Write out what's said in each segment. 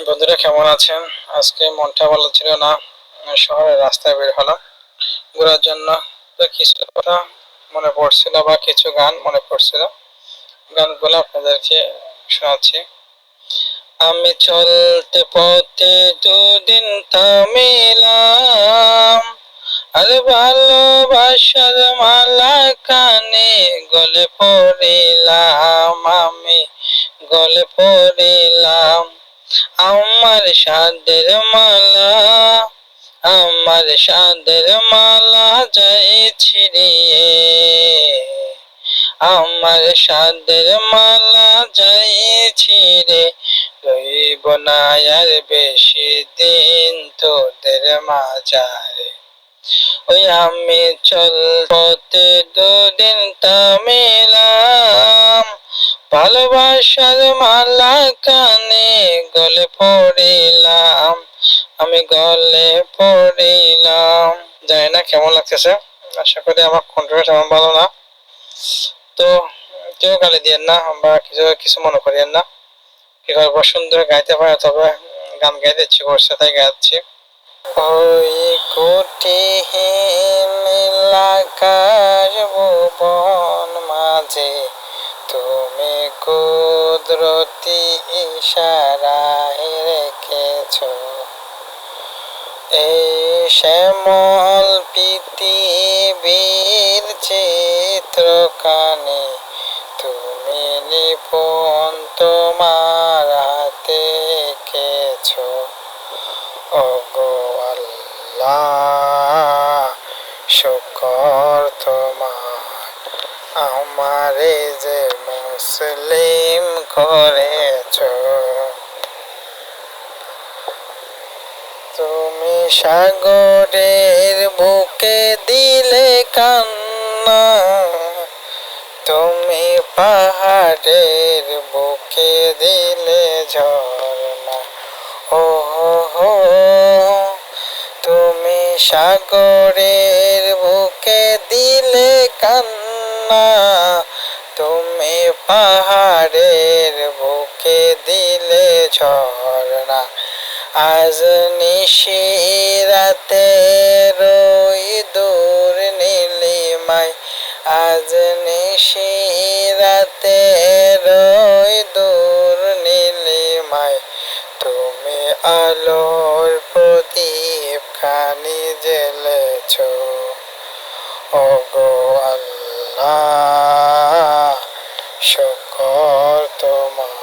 বন্ধুরা কেমন আছেন? আজকে মনটা ভালো ছিল না। শহরের রাস্তায় বের হলাম ঘোরার জন্য। তো কিছু কথা মনে পড়ছিল বা কিছু গান মনে পড়ছিল। গানগুলো আপনাদেরকে শোনাচ্ছি। আমি চলতে পথে দুদিন থামিলাম, আর ভালোবাসার মালা কানে গলে পড়িলাম, আমি গলে পড়িলাম। আমার সাদের মালা, আমার সাদের মালা যাই ছিড়িয়ে, আমার সাদের মালা যাই ছিড়ে, রইব না আর বেশি দিন তোদের মাঝারে। ওই আমি চলতে দুদিন থামিলাম, ভালোবাসার মালা কানে গলে পড়িলাম, আমি গলে পড়িলাম। জানি না কেমন লাগতেছে, আশা করি আমার কণ্ঠটা তেমন ভালো না। তো কেউ গালি দিয়েন না বা কিছু কিছু মনে করিয়েন না। কি করবো, সুন্দর গাইতে পারে, তবে গান গাইতে ইচ্ছে করছে তাই গাচ্ছি। ওই কোটিহীন নীলাকাশ ভুবন মাঝে তুমি কুদরতি ইশারায় রেখেছ এই শ্যামল পৃথিবীর চিত্রখানি, তুমি নিপুণ তোমার হাতে এঁকেছ। ওগো আল্লাহ, শুকর তোমার, আমারে যে মুসলিম করেছ। তুমি সাগরের বুকে দিলে কান্না, তুমি পাহাড়ের বুকে দিলে ঝর্ণা। ও হো, তুমি সাগরের বুকে দিলে কান্না, তুমি পাহাড়ের বুকে দিলে ঝর্ণা। আজ নিশিরাতে রই দূর নীলিমায়, আজ নিশিরাতে রই দূর নীলিমায়, তুমি আলোর প্রদীপ খানি জ্বেলেছ। ওগো আল্লাহ, শুকর তোমার।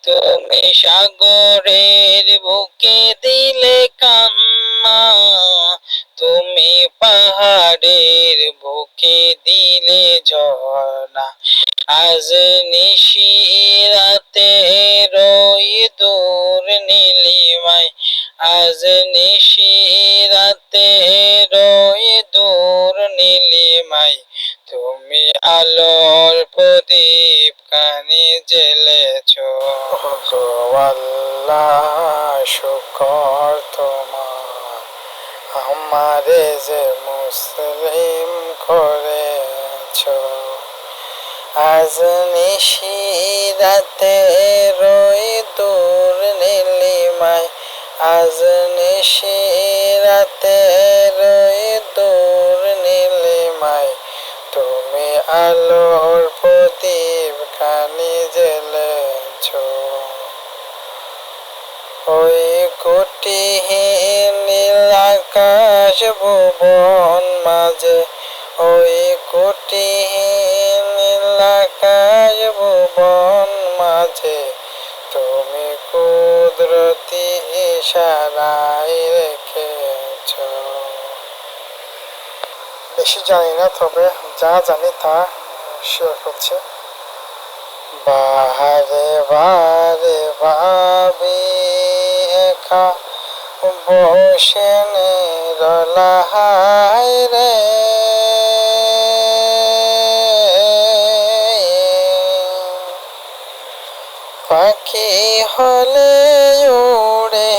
তুমি সাগরের বুকে দিলে কান্না, তুমি পাহাড়ের বুকে দিলে ঝর্ণা। আজ নিশিরাতে রই দূর নীলিমায়, আজ নিশিরাতে রই দূর নীলিমায়, তুমি আলোর প্রদীপ কানি জ্বেলেছ। ওগো আল্লাহ, শুকর তোমার, আমারে যে মুসলিম করেছ। আজ নিশিরাতে রই দূর নীলিমায়, আজ নিশিরাতে রই দূর নীলিমায়, তুমি আলোর প্রদীপ খানি জ্বেলেছ। ওই কোটিহীন নীলাকাশ ভুবন মাঝে, ওই কোটিহীন নীলাকাশ ভুবন মাঝে, তুমি কুদরতি ইশারায় রেখেছ। বেশি জানি না, তবে যা জানি তা শেয়ার করছি। বাহারে বারে ভাবি একা বসে নিরলাহায় রে, পাখি হলে উড়ে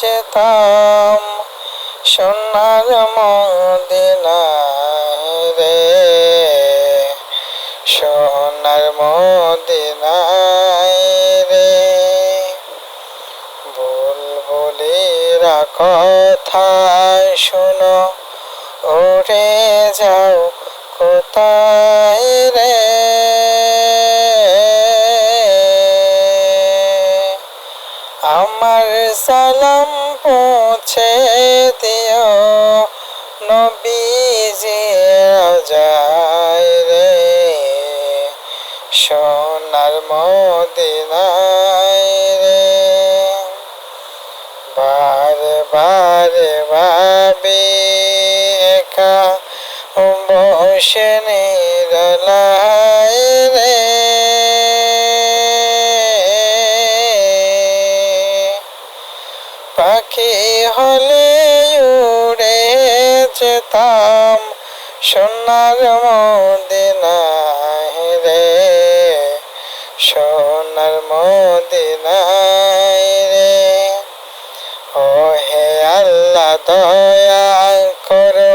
যেতাম সোনার মদিনায় রে, সোনার মদিনায় রে। বুলবুলিরা কথা শোনো, উড়ে যাও কোথায় রে। আমার সালাম পৌঁছে দিও নবীজি যায় রে। সোনার মদিনায় রে। বারে বারে ভাবি একা বসে নিরলায় রে। পাখি হলে উড়ে যেতাম সোনার মদিনায় রে। সোনার মদিনায় রে। ও হে আল্লাহ দয়া করো,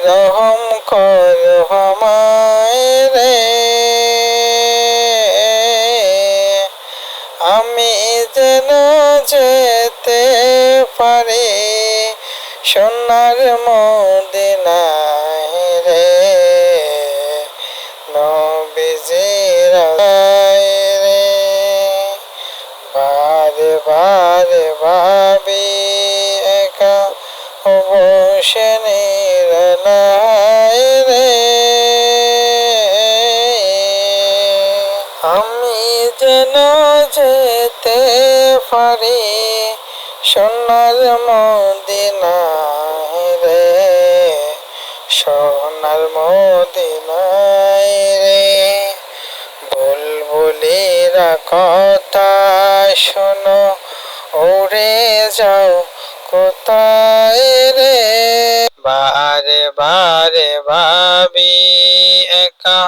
রহম করো আমায় রে। আমি যেন যেতে পারি সোনার মদিনায় রে। নবীজির রে। বারে বারে ভাবি একা বসে নিরলায় রে। আমি যেন যেতে পারি সোনার মদিনায় রে। সোনার মদিনায় রে। বুলবুলিরা কথা শোনো, উড়ে যাও কোথায় রে। বারে বারে ভাবি একা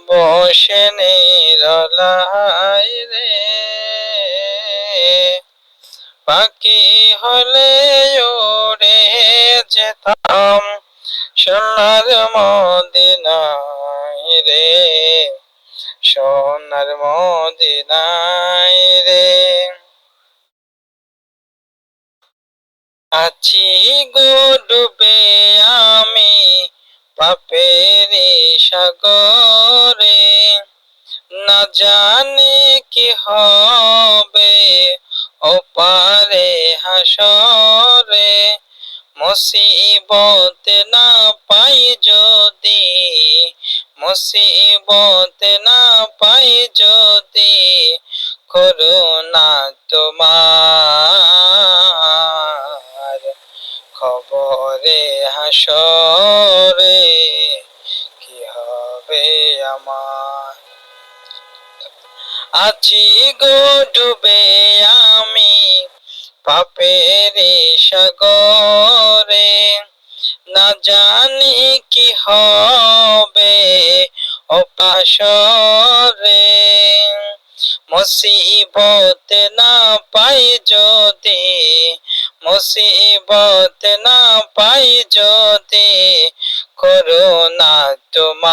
বসে নিরলায় রে। পাখি হলে উড়ে যেতাম সোনার মদিনায় রে। সোনার মদিনায় রে। আছি গো ডুবে আমি পাপেরি সাগরে, না জানি কি হবে ওপারে হাসরে। মুসিবত না পাই যদি, মুসিবত না পাই যদি, করুণা তোমার খবরে হাসরে কি হবে আমার। আছি গো ডুবে আমি পাপেরি সাগরে, না জানি কি হবে ওপাশরে। মুসিবত না পাই যদি, মুসিবত না পাই যদি, করুণা তোমার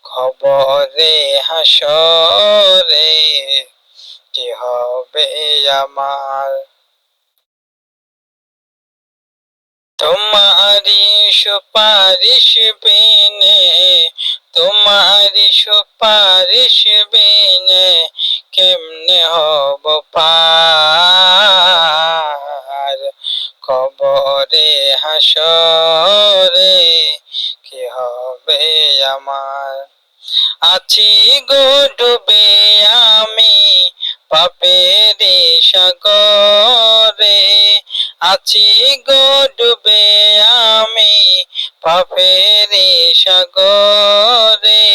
খবরে হাসরে কি হবে আমার। তোমারি সুপারিশ বিনে, তোমারি সুপারিশ বিনে কেমনে হব পার। কবরে হাসরে কি হবে আমার। আছি গো ডুবে আমি পাপেরি সাগরে, আছি গো ডুবে আমি পাপেরি সাগরে,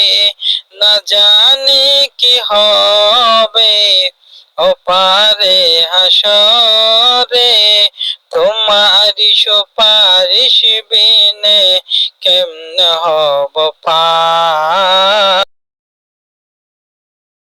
না জানি কি হবে ওপারে হাসরে। তোমারি সুপারিশ বিনে কেমনে হব পার।